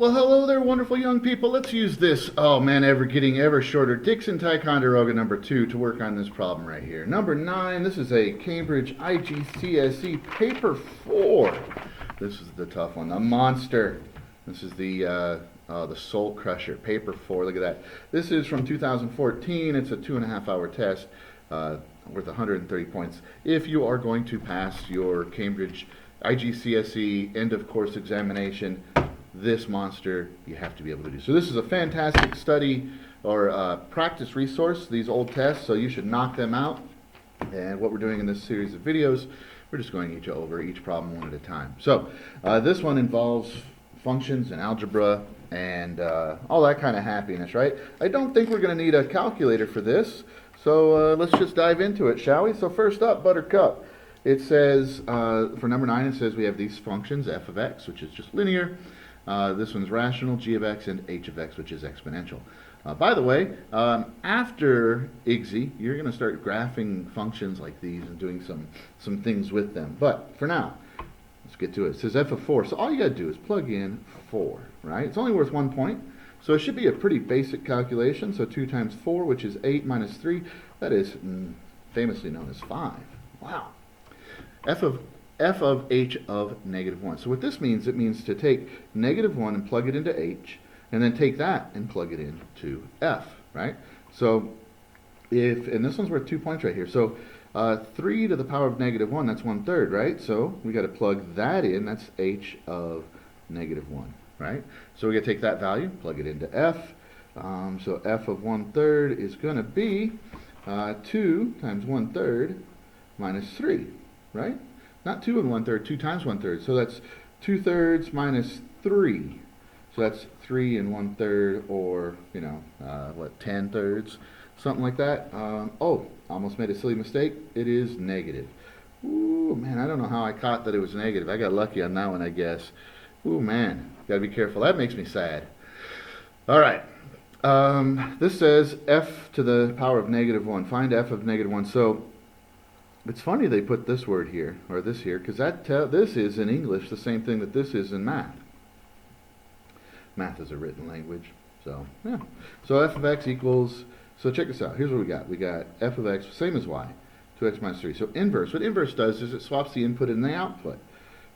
Well, hello there, wonderful young people. Let's use this, oh man, getting ever shorter Dixon Ticonderoga number 2 to work on this problem right here. Number 9, this is a Cambridge IGCSE paper 4. This is the tough one, the monster. This is the Soul Crusher, paper 4. Look at that. This is from 2014. It's a 2.5-hour test worth 130 points. If you are going to pass your Cambridge IGCSE end of course examination, this monster you have to be able to do. So this is a fantastic study or practice resource, these old tests, so you should knock them out. And what we're doing in this series of videos, we're just going over each problem one at a time. So this one involves functions and algebra and all that kind of happiness, right? I don't think we're going to need a calculator for this, so let's just dive into it, shall we? So first up, Buttercup. It says, for number 9, it says we have these functions, f of x, which is just linear. This one's rational, g of x, and h of x, which is exponential. By the way, after IGCSE, you're going to start graphing functions like these and doing some things with them. But for now, let's get to it. It says f of 4. So all you got to do is plug in 4, right? It's only worth 1 point. So it should be a pretty basic calculation. So 2 times 4, which is 8 minus 3, that is famously known as 5. Wow. f of h of negative 1. So what this means, it means to take negative 1 and plug it into h, and then take that and plug it into f, right? So and this one's worth 2 points right here. So 3 to the power of negative 1, that's 1/3, right? So we got to plug that in, that's h of negative 1, right? So we got to take that value, plug it into f. So f of 1/3 is going to be 2 times 1/3 minus 3, right? Not 2 and 1/3, 2 times 1/3. So that's 2/3 minus 3. So that's 3 and 1/3, or, 10/3, something like that. Oh, almost made a silly mistake. It is negative. Ooh, man, I don't know how I caught that it was negative. I got lucky on that one, I guess. Ooh, man, got to be careful. That makes me sad. All right. This says f to the power of negative 1. Find f of negative 1. So it's funny they put this word here, or this here, because this is in English the same thing that this is in math. Math is a written language, so yeah. So f of x equals, so check this out. Here's what we got. We got f of x, same as y, 2x minus 3. So inverse. What inverse does is it swaps the input and the output.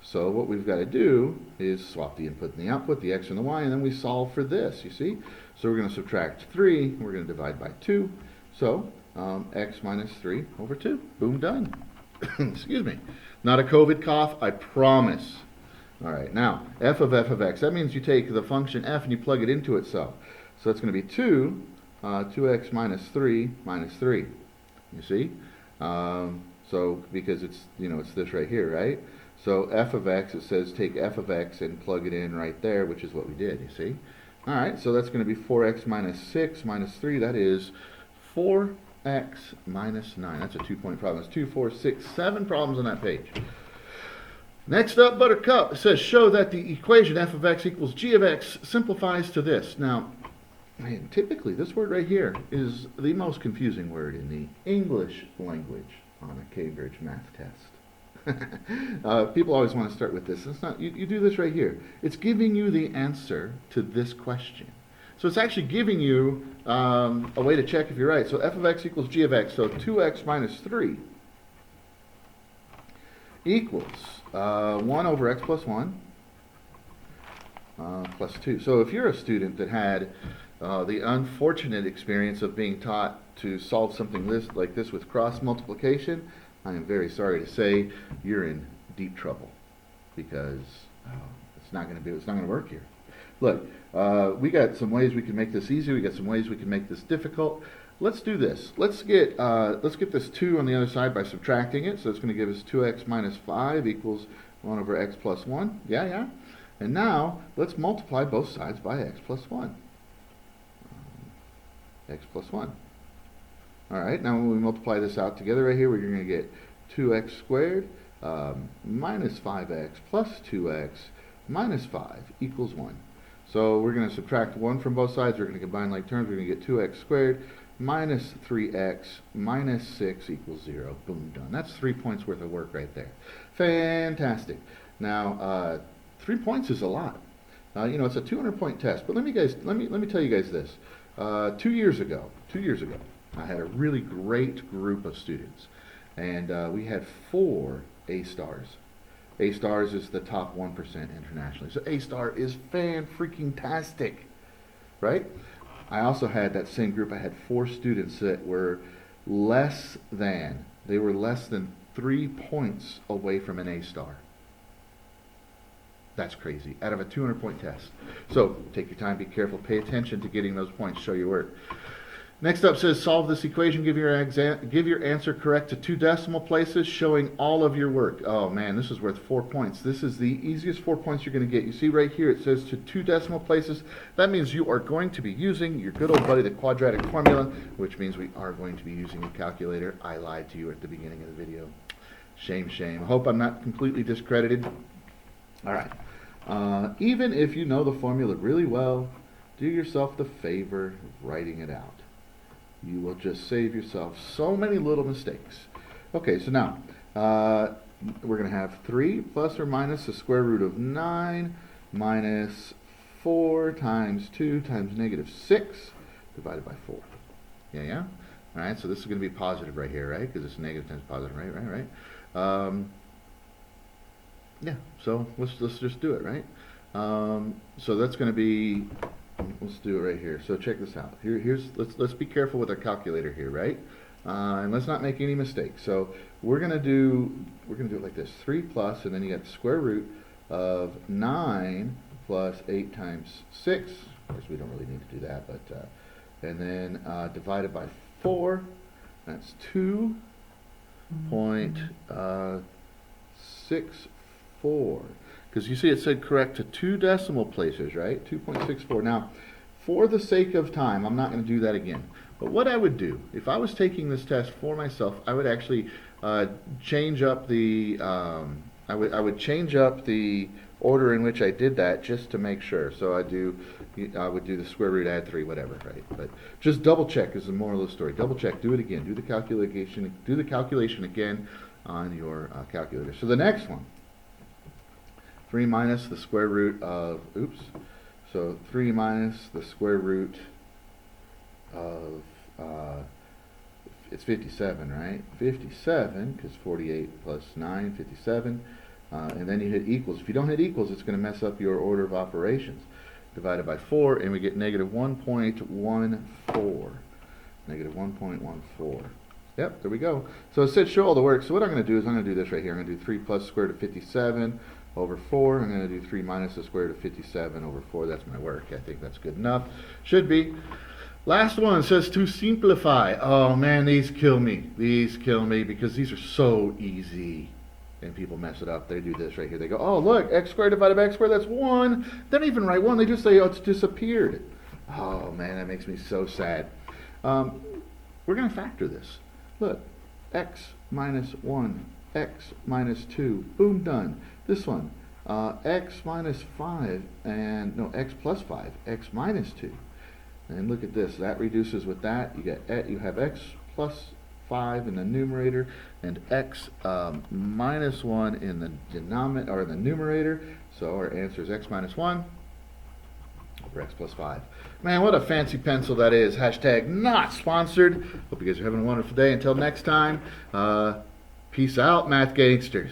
So what we've got to do is swap the input and the output, the x and the y, and then we solve for this, you see? So we're going to subtract 3, we're going to divide by 2. So x minus 3 over 2. Boom, done. Excuse me. Not a COVID cough, I promise. All right, now, f of x. That means you take the function f and you plug it into itself. So it's going to be 2x minus 3 minus 3. You see? So because it's this right here, right? So f of x, it says take f of x and plug it in right there, which is what we did, you see? All right, so that's going to be 4x minus 6 minus 3. That is 4x minus 9. That's a 2-point problem. It's 2, 4, 6, 7 problems on that page. Next up, Buttercup. It says show that the equation f of x equals g of x simplifies to this. Now, man, typically this word right here is the most confusing word in the English language on a Cambridge math test. People always want to start with this. It's not. You do this right here. It's giving you the answer to this question. So it's actually giving you a way to check if you're right. So f of x equals g of x. So 2x minus 3 equals 1 over x plus 1 plus 2. So if you're a student that had the unfortunate experience of being taught to solve something like this with cross multiplication, I am very sorry to say you're in deep trouble, because it's not going to work here. Look, we got some ways we can make this easy. We got some ways we can make this difficult. Let's do this. Let's get this 2 on the other side by subtracting it. So it's going to give us 2x minus 5 equals 1 over x plus 1. Yeah. And now let's multiply both sides by x plus 1. X plus 1. All right. Now when we multiply this out together right here, we're going to get 2x squared minus 5x plus 2x minus 5 equals 1. So we're going to subtract 1 from both sides. We're going to combine like terms. We're going to get 2x squared minus 3x minus 6 equals 0. Boom, done. That's 3 points worth of work right there. Fantastic. Now, 3 points is a lot. You know, it's a 200-point test. But let me tell you guys this. 2 years ago, I had a really great group of students, and we had 4 A stars. A stars is the top 1% internationally. So A star is fan-freaking-tastic, right? I also had that same group. I had 4 students that were less than 3 points away from an A star. That's crazy. Out of a 200-point test. So take your time, be careful, pay attention to getting those points, show your work. Next up says solve this equation, give your answer correct to 2 decimal places, showing all of your work. Oh man, this is worth 4 points. This is the easiest 4 points you're going to get. You see right here it says to 2 decimal places. That means you are going to be using your good old buddy, the quadratic formula, which means we are going to be using a calculator. I lied to you at the beginning of the video. Shame, shame. I hope I'm not completely discredited. All right. Even if you know the formula really well, do yourself the favor of writing it out. You will just save yourself so many little mistakes. Okay, so now we're going to have 3 plus or minus the square root of 9 minus 4 times 2 times negative 6 divided by 4. Yeah? All right, so this is going to be positive right here, right? Because it's negative times positive, right? Yeah, so let's just do it, right? So that's going to be, let's do it right here. So check this out. Let's be careful with our calculator here, right? And let's not make any mistakes. So we're going to do it like this: 3 plus, and then you got the square root of 9 plus 8 times 6. Of course, we don't really need to do that, but and then divided by 4. That's 2.64. Because you see it said correct to 2 decimal places, right? 2.64. Now, for the sake of time, I'm not going to do that again. But what I would do, if I was taking this test for myself, I would actually change up the I would change up the order in which I did that just to make sure. So I would do the square root, add 3, whatever, right? But just double check is the moral of the story. Double check, do it again, do the calculation again on your calculator. So the next one. 3 minus the square root of, so 3 minus the square root of, it's 57, right? 57, because 48 plus 9, 57, and then you hit equals. If you don't hit equals, it's going to mess up your order of operations. Divided by 4, and we get negative 1.14. Negative 1.14. Yep, there we go. So it said show all the work. So what I'm going to do is I'm going to do this right here. I'm going to do 3 plus square root of 57 over 4. I'm going to do 3 minus the square root of 57 over 4. That's my work. I think that's good enough. Should be. Last one says to simplify. Oh man, these kill me. These kill me because these are so easy. And people mess it up. They do this right here. They go, oh look, x squared divided by x squared, that's 1. They don't even write 1. They just say, oh, it's disappeared. Oh man, that makes me so sad. We're going to factor this. Look, x minus 1, x minus 2, boom, done. This one, x minus 5, and no, x plus 5, x minus 2. And look at this, that reduces with that. You have x plus 5 in the numerator and x minus 1 in the denominator, or in the numerator. So our answer is x minus 1 over x plus 5. Man, what a fancy pencil that is. Hashtag not sponsored. Hope you guys are having a wonderful day. Until next time, peace out, math gangsters.